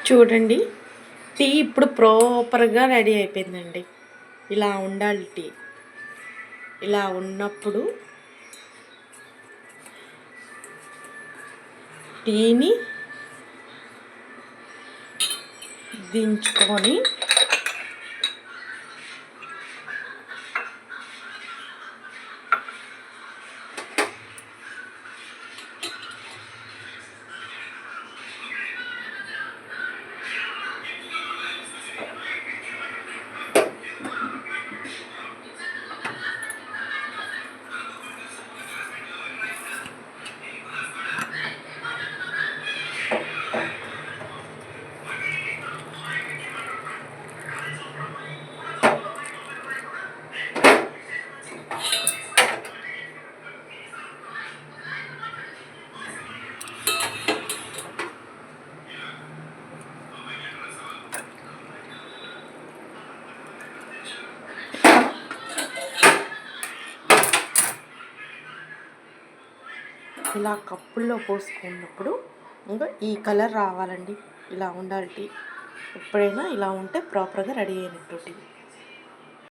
చూడండి, టీ ఇప్పుడు ప్రాపర్గా రెడీ అయిపోయిందండి. ఇలా ఉండాలి టీ. ఇలా ఉన్నప్పుడు టీని దించుకొని ఇలా కప్పుల్లో పోసుకున్నప్పుడు ఇంకా ఈ కలర్ రావాలండి. ఇలా ఉండాలి టీ. ఎప్పుడైనా ఇలా ఉంటే ప్రాపర్గా రెడీ అయినట్టు టీ.